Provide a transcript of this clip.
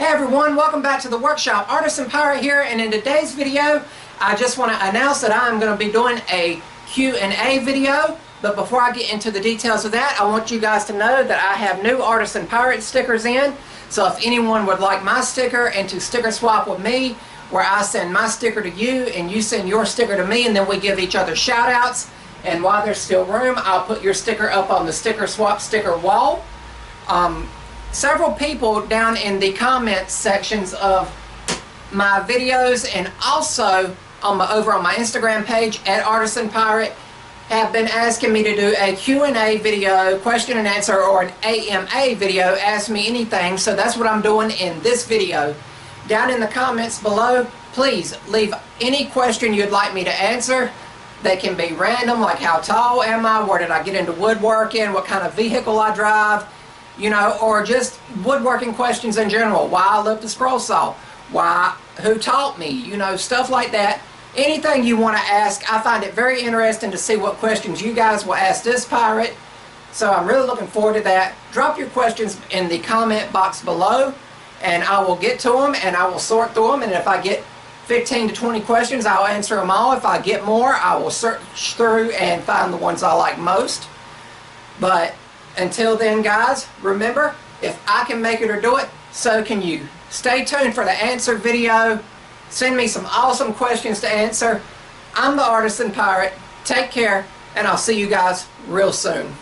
Hey everyone, welcome back to the workshop. Artisan Pirate here, and in today's video I just want to announce that I'm going to be doing a Q&A video. But before I get into the details of that, I want you guys to know that I have new Artisan Pirate stickers in. So if anyone would like my sticker and to sticker swap with me, where I send my sticker to you and you send your sticker to me, and then we give each other shout outs, and while there's still room, I'll put your sticker up on the sticker swap sticker wall. Several people down in the comments sections of my videos and also over on my Instagram page at Artisan Pirate have been asking me to do a Q&A video, question and answer, or an AMA video, Ask Me Anything. So that's what I'm doing in this video. Down in the comments below, please leave any question you'd like me to answer. They can be random, like how tall am I, where did I get into woodworking, what kind of vehicle I drive, you know, or just woodworking questions in general. Why I love the scroll saw, who taught me, you know, stuff like that. Anything you want to ask, I find it very interesting to see what questions you guys will ask this pirate. So I'm really looking forward to that. Drop your questions in the comment box below, and I will get to them and I will sort through them. And if I get 15 to 20 questions, I'll answer them all. If I get more, I will search through and find the ones I like most. But until then, guys, remember, if I can make it or do it, so can you. Stay tuned for the answer video. Send me some awesome questions to answer. I'm the Artisan Pirate. Take care, and I'll see you guys real soon.